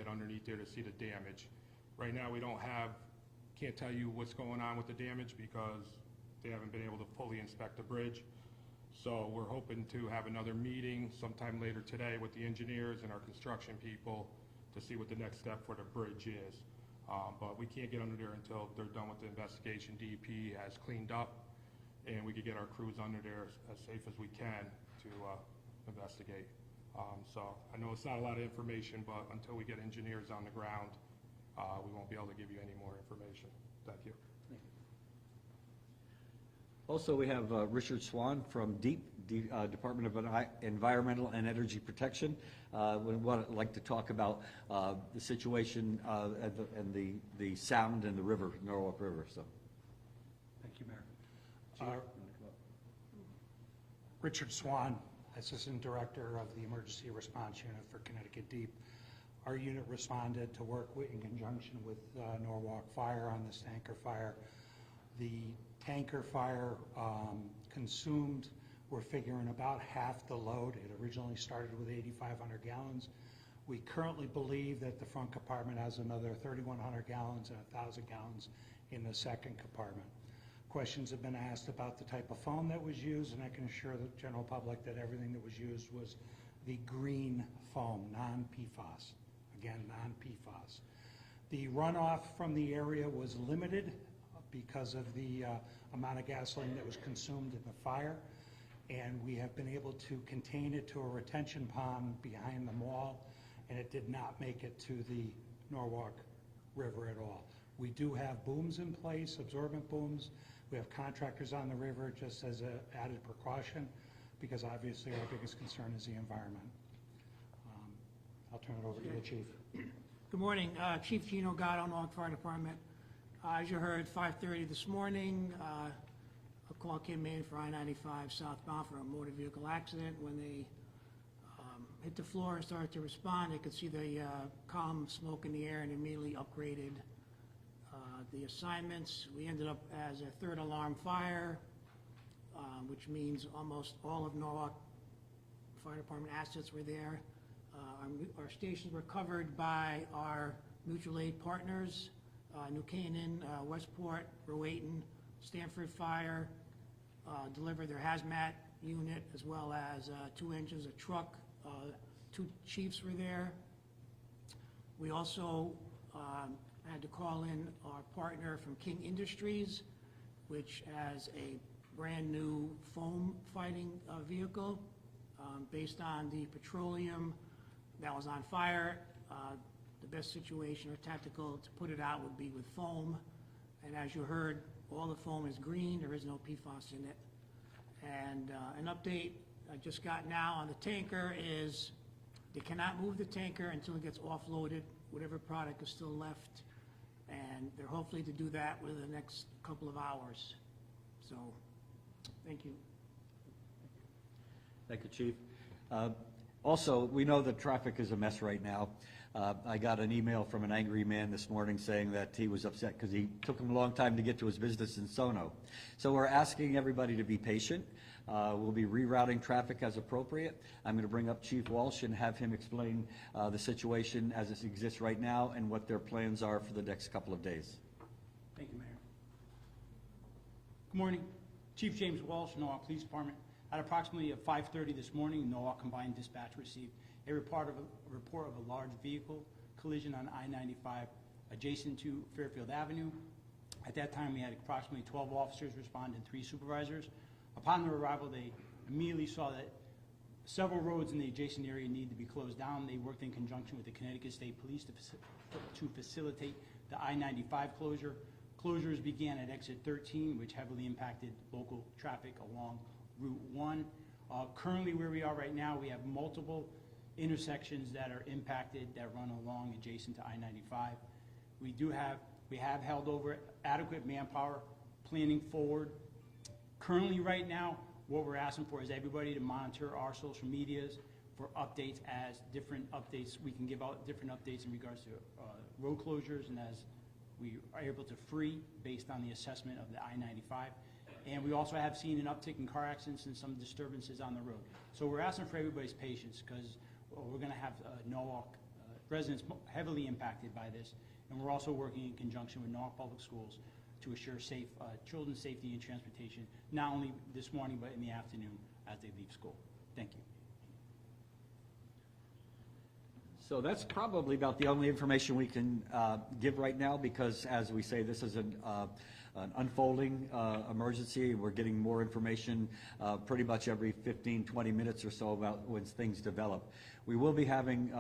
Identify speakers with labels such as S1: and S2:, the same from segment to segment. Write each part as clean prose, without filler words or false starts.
S1: get underneath there to see the damage. Right now, we can't tell you what's going on with the damage because they haven't been able to fully inspect the bridge. So we're hoping to have another meeting sometime later today with the engineers and our construction people to see what the next step for the bridge is. But we can't get under there until they're done with the investigation. DEP has cleaned up, and we could get our crews under there as safe as we can to investigate. So I know it's not a lot of information, but until we get engineers on the ground, we won't be able to give you any more information. Thank you.
S2: Also, we have Richard Swan from DEEP, Department of Environmental and Energy Protection. We would like to talk about the situation and the sound in the river, Norwalk River. So,
S3: thank you, Mayor. Richard Swan, Assistant Director of the Emergency Response Unit for Connecticut DEEP. Our unit responded to work in conjunction with Norwalk Fire on this tanker fire. The tanker fire consumed, we're figuring about half the load. It originally started with 8,500 gallons. We currently believe that the front compartment has another 3,100 gallons and 1,000 gallons in the second compartment. Questions have been asked about the type of foam that was used, and I can assure the general public that everything that was used was the green foam, non-PFAS. Again, non-PFAS. The runoff from the area was limited because of the amount of gasoline that was consumed in the fire, and we have been able to contain it to a retention pond behind the mall, and it did not make it to the Norwalk River at all. We do have booms in place, absorbent booms. We have contractors on the river just as an added precaution, because obviously our biggest concern is the environment. I'll turn it over to the chief.
S4: Good morning, Chief Gino Gatto, Norwalk Fire Department. As you heard, 5:30 this morning, a call came in for I-95 southbound for a motor vehicle accident. When they hit the floor and started to respond, they could see the column of smoke in the air and immediately upgraded the assignments. We ended up as a third alarm fire, which means almost all of Norwalk Fire Department assets were there. Our stations were covered by our mutual aid partners, New Canaan, Westport, Rowayton, Stanford Fire, delivered their hazmat unit, as well as 2 engines, a truck. 2 chiefs were there. We also had to call in our partner from King Industries, which has a brand new foam fighting vehicle based on the petroleum that was on fire. The best situation or tactical to put it out would be with foam. And as you heard, all the foam is green. There is no PFAS in it. And an update I just got now on the tanker is they cannot move the tanker until it gets offloaded, whatever product is still left. And they're hopefully to do that within the next couple of hours. So, thank you.
S2: thank you, Chief. Also, we know that traffic is a mess right now. I got an email from an angry man this morning saying that he was upset because he took him a long time to get to his business in Sono. So we're asking everybody to be patient. We'll be rerouting traffic as appropriate. I'm going to bring up Chief Walsh and have him explain the situation as it exists right now and what their plans are for the next couple of days.
S5: Thank you, Mayor. Good morning. Chief James Walsh, Norwalk Police Department. At approximately 5:30 this morning, Norwalk Combined Dispatch received a report of a large vehicle collision on I-95 adjacent to Fairfield Avenue. At that time, we had approximately 12 officers respond and 3 supervisors. Upon their arrival, they immediately saw that several roads in the adjacent area needed to be closed down. They worked in conjunction with the Connecticut State Police to facilitate the I-95 closure. Closures began at exit 13, which heavily impacted local traffic along Route 1. Currently, where we are right now, we have multiple intersections that are impacted that run along adjacent to I-95. We have held over adequate manpower planning forward. Currently, right now, what we're asking for is everybody to monitor our social medias for updates. As different updates, we can give out different updates in regards to road closures, and as we are able to free based on the assessment of the I-95. And we also have seen an uptick in car accidents and some disturbances on the road. So we're asking for everybody's patience, because we're going to have Norwalk residents heavily impacted by this. And we're also working in conjunction with Norwalk Public Schools to assure safe, children's safety and transportation, not only this morning, but in the afternoon as they leave school. Thank you.
S2: So that's probably about the only information we can give right now, because as we say, this is an unfolding emergency. We're getting more information pretty much every 15, 20 minutes or so about when things develop. We will be having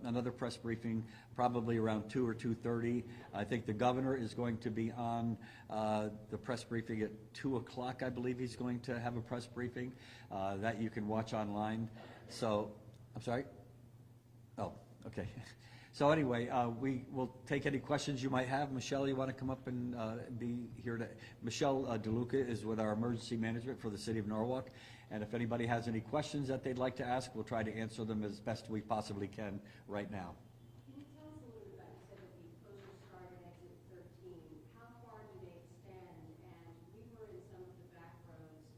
S2: another press briefing probably around 2 or 2:30. I think the governor is going to be on the press briefing at 2 o'clock. I believe he's going to have a press briefing that you can watch online. So, I'm sorry? Oh, okay. So anyway, we will take any questions you might have. Michelle, you want to come up and be here to, Michelle DeLuca is with our emergency management for the city of Norwalk. And if anybody has any questions that they'd like to ask, we'll try to answer them as best we possibly can right now.
S6: Can you tell us a little bit about, you said that the closures start at exit 13. How far do they extend? And we were in some of the back roads,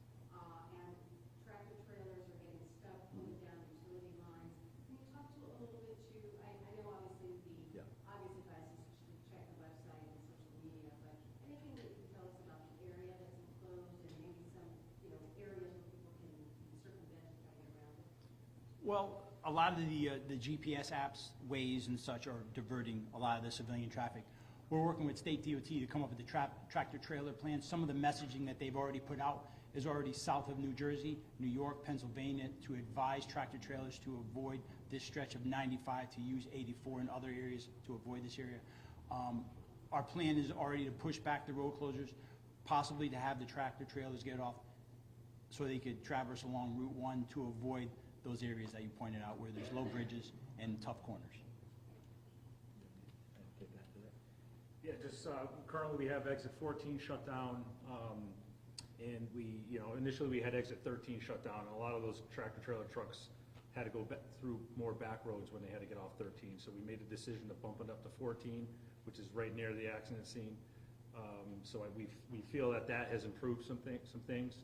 S6: and tractor trailers are getting stuck pulling down utility lines. Can you talk to a little bit to, I know obviously the obvious advice is to check the website and social media, but anything that you can tell us about the area that's enclosed and maybe some, areas where people can circumvent and try to get around it?
S5: Well, a lot of the GPS apps, Waze and such, are diverting a lot of the civilian traffic. We're working with State DOT to come up with the tractor trailer plan. Some of the messaging that they've already put out is already south of New Jersey, New York, Pennsylvania, to advise tractor trailers to avoid this stretch of 95, to use 84 in other areas to avoid this area. Our plan is already to push back the road closures, possibly to have the tractor trailers get off so they could traverse along Route 1 to avoid those areas that you pointed out where there's low bridges and tough corners.
S7: Yeah, just currently we have exit 14 shut down, and we, initially we had exit 13 shut down. A lot of those tractor trailer trucks had to go through more back roads when they had to get off 13. So we made a decision to bump it up to 14, which is right near the accident scene. So we feel that has improved some things.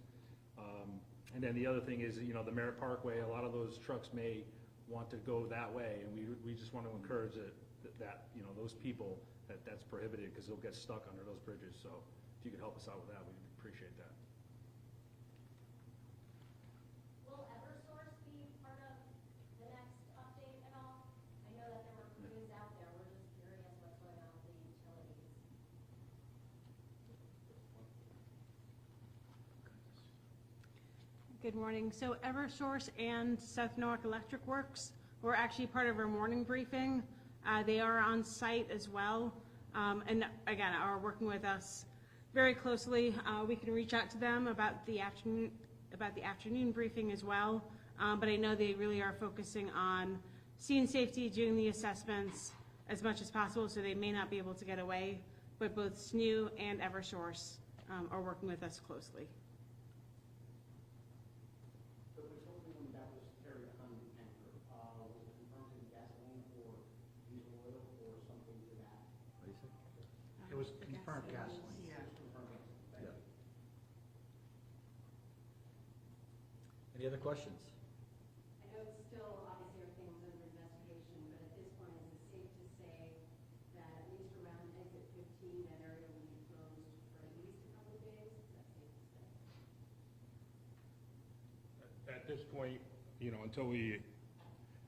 S7: And then the other thing is, the Merritt Parkway, a lot of those trucks may want to go that way, and we just want to encourage that those people, that's prohibited because they'll get stuck under those bridges. So if you could help us out with that, we'd appreciate that.
S6: Will Eversource be part of the next update at all? I know that there were crews out there. We're just curious what's going on with the utilities.
S8: Good morning. So Eversource and South Norwalk Electric Works were actually part of our morning briefing. They are on site as well, and again, are working with us very closely. We can reach out to them about the afternoon briefing as well, but I know they really are focusing on scene safety, doing the assessments as much as possible, so they may not be able to get away, but both SNU and Eversource are working with us closely.
S9: So the petroleum that was carried on the tanker, was it confirmed to be gasoline or diesel oil or something to that?
S3: It was confirmed gasoline.
S8: Yeah.
S9: It was confirmed gasoline. Thank you.
S2: Any other questions?
S6: I know it's still, obviously, everything's under investigation, but at this point, is it safe to say that at least around exit 15, that area will be closed for at least a couple of days? Is that safe to say?
S1: At this point, until we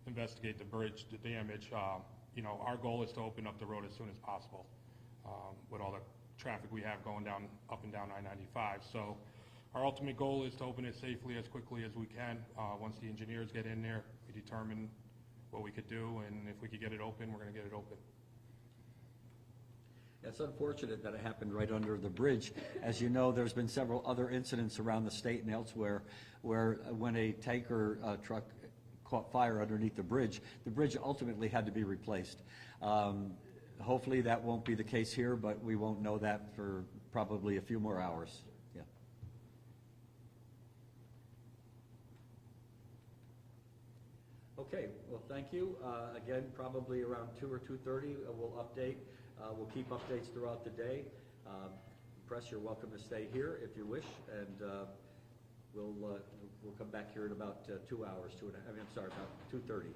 S1: investigate the bridge, the damage, our goal is to open up the road as soon as possible with all the traffic we have going up and down I-95. So our ultimate goal is to open it safely as quickly as we can. Once the engineers get in there, we determine what we could do, and if we could get it open, we're going to get it open.
S2: It's unfortunate that it happened right under the bridge. As you know, there's been several other incidents around the state and elsewhere where when a tanker truck caught fire underneath the bridge ultimately had to be replaced. Hopefully that won't be the case here, but we won't know that for probably a few more hours. Yeah. Okay, well, thank you. Again, probably around 2 or 2:30, we'll update. We'll keep updates throughout the day. Press, you're welcome to stay here if you wish, and we'll come back here in about 2 hours, about 2:30.